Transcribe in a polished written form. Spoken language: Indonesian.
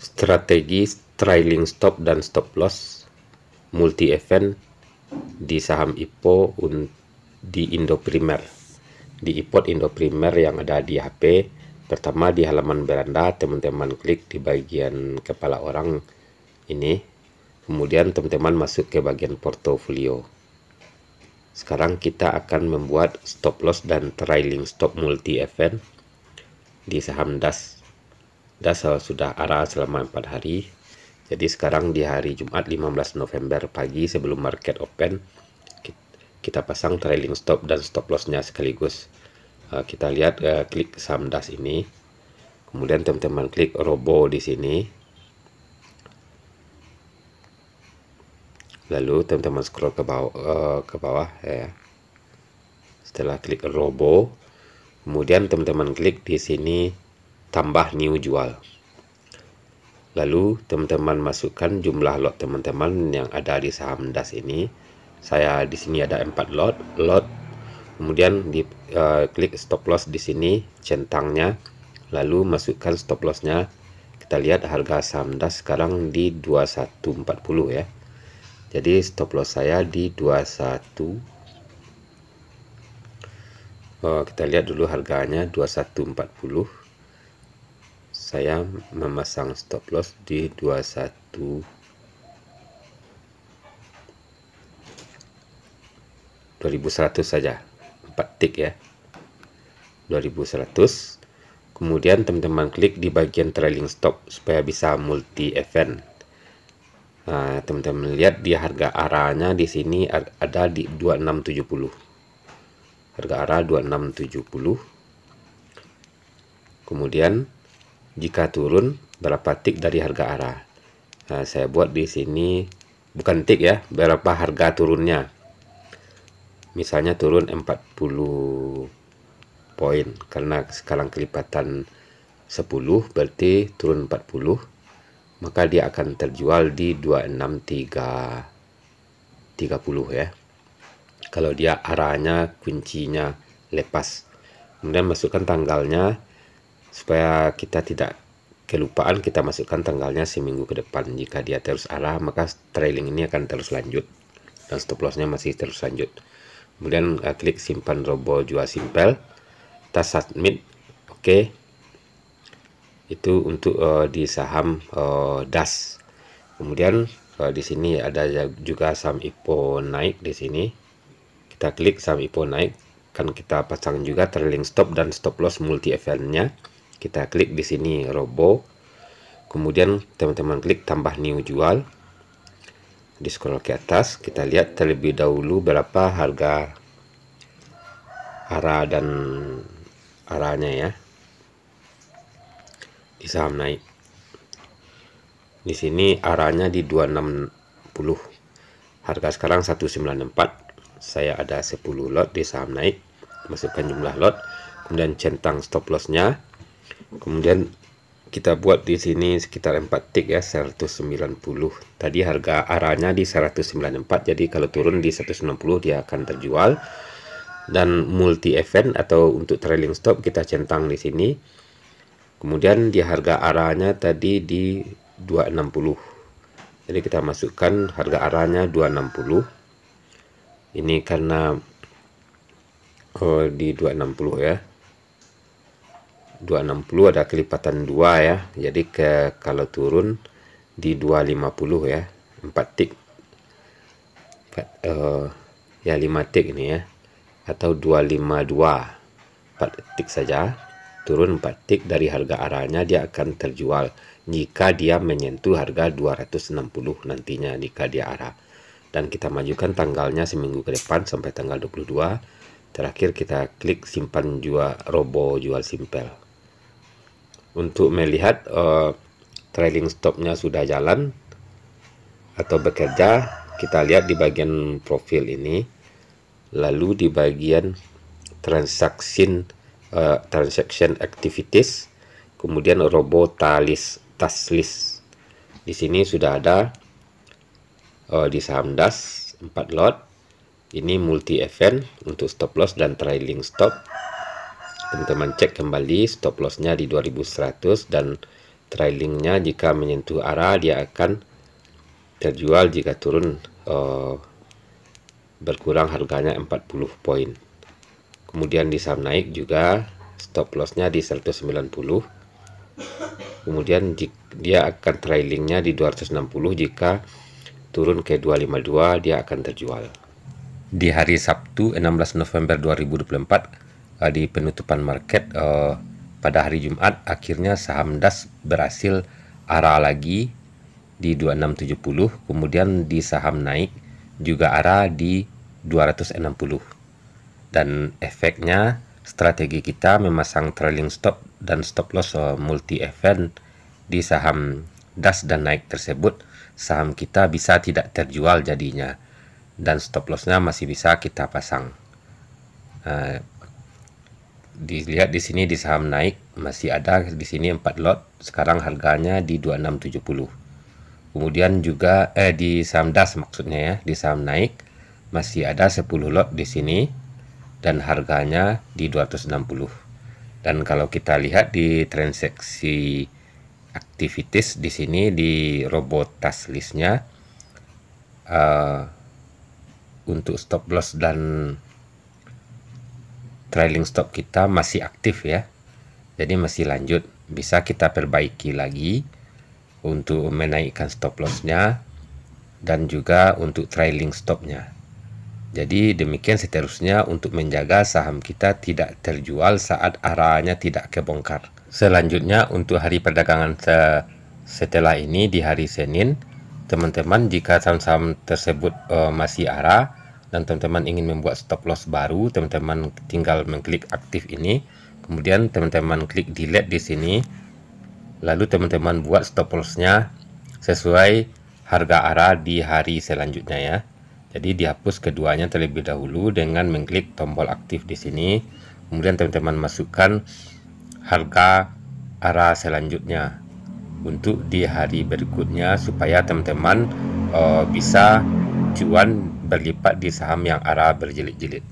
Strategi trailing stop dan stop loss multi event di saham IPO di Indo Primer, di IPO Indo Primer yang ada di HP. Pertama, di halaman beranda teman-teman klik di bagian kepala orang ini, kemudian teman-teman masuk ke bagian portofolio. Sekarang kita akan membuat stop loss dan trailing stop multi event di saham DAS. DAS sudah arah selama 4 hari. Jadi sekarang di hari Jumat 15 November pagi sebelum market open, kita pasang trailing stop dan stop lossnya sekaligus. Kita lihat, klik saham DAS ini, kemudian teman-teman klik robo di sini, lalu teman-teman scroll ke bawah ya. Setelah klik robo, kemudian teman-teman klik di sini tambah new jual. Lalu teman-teman masukkan jumlah lot teman-teman yang ada di saham DAS ini. Saya di sini ada 4 lot. Kemudian di klik stop loss di sini centangnya, lalu masukkan stop lossnya. Kita lihat harga saham DAS sekarang di 2140 ya. Jadi stop loss saya di 21. Kita lihat dulu harganya 2140. Saya memasang stop loss di 2100 saja, 4 tik ya, 2100. Kemudian teman-teman klik di bagian trailing stop supaya bisa multi event. Teman-teman lihat di harga arahnya di sini ada di 2670. Harga arah 2670. Kemudian jika turun berapa tik dari harga arah. Saya buat di sini bukan tik ya, berapa harga turunnya. Misalnya turun 40 poin, karena sekarang kelipatan 10 berarti turun 40, maka dia akan terjual di 26330 ya. Kalau dia arahnya kuncinya lepas. Kemudian masukkan tanggalnya supaya kita tidak kelupaan, kita masukkan tanggalnya seminggu ke depan. Jika dia terus arah, maka trailing ini akan terus lanjut dan stop lossnya masih terus lanjut. Kemudian klik simpan robo jual simpel, kita submit. Oke. Itu untuk di saham DAS. Kemudian di sini ada juga saham IPO naik di sini. Kita klik saham IPO naik, kan kita pasang juga trailing stop dan stop loss multi eventnya. Kita klik di sini robo, kemudian teman-teman klik tambah new jual. Di scroll ke atas, kita lihat terlebih dahulu berapa harga arah dan arahnya ya di saham naik. Di sini arahnya di 260. Harga sekarang 194. Saya ada 10 lot di saham naik. Masukkan jumlah lot, kemudian centang stop lossnya. Kemudian kita buat di sini sekitar 4 tik ya, 190. Tadi harga arahnya di 194, jadi kalau turun di 190 dia akan terjual. Dan multi event atau untuk trailing stop kita centang di sini. Kemudian di harga arahnya tadi di 260. Jadi kita masukkan harga arahnya 260. Ini karena di 260 ya. 260 ada kelipatan 2 ya. Jadi kalau turun di 250 ya. 4 tik. Ya 5 tik ini ya. Atau 252. 4 tik saja. Turun 4 tik dari harga arahnya, dia akan terjual jika dia menyentuh harga 260 nantinya jika dia arah. Dan kita majukan tanggalnya seminggu ke depan sampai tanggal 22. Terakhir kita klik simpan jual robo jual simpel. Untuk melihat trailing stopnya sudah jalan atau bekerja, kita lihat di bagian profil ini, lalu di bagian transaction activities, kemudian robo task list. Di sini sudah ada di saham DAS 4 lot. Ini multi event untuk stop loss dan trailing stop. Teman-teman cek kembali stop lossnya di 2100 dan trailingnya jika menyentuh arah dia akan terjual, jika turun berkurang harganya 40 poin. Kemudian di saham naik juga stop lossnya di 190. Kemudian dia akan trailingnya di 260, jika turun ke 252 dia akan terjual. Di hari Sabtu 16 November 2024 di penutupan market pada hari Jumat, akhirnya saham DAS berhasil arah lagi di 2670, kemudian di saham naik juga arah di 260. Dan efeknya strategi kita memasang trailing stop dan stop loss multi event di saham DAS dan naik tersebut, saham kita bisa tidak terjual jadinya, dan stop lossnya masih bisa kita pasang. Dilihat di sini di saham naik masih ada di sini 4 lot, sekarang harganya di 2670. Kemudian juga di saham DAS maksudnya ya, di saham naik masih ada 10 lot di sini dan harganya di 260. Dan kalau kita lihat di transaksi activities di sini di robot task listnya, untuk stop loss dan trailing stop kita masih aktif ya, jadi masih lanjut, bisa kita perbaiki lagi untuk menaikkan stop lossnya dan juga untuk trailing stopnya. Jadi demikian seterusnya untuk menjaga saham kita tidak terjual saat arahnya tidak kebongkar. Selanjutnya untuk hari perdagangan setelah ini di hari Senin, teman-teman jika saham-saham tersebut masih arah dan teman-teman ingin membuat stop loss baru, teman-teman tinggal mengklik aktif ini, kemudian teman-teman klik delete di sini, lalu teman-teman buat stop lossnya sesuai harga arah di hari selanjutnya ya. Jadi dihapus keduanya terlebih dahulu dengan mengklik tombol aktif di sini. Kemudian teman-teman masukkan harga arah selanjutnya untuk di hari berikutnya supaya teman-teman bisa cuan berlipat di saham yang arah berjilid-jilid.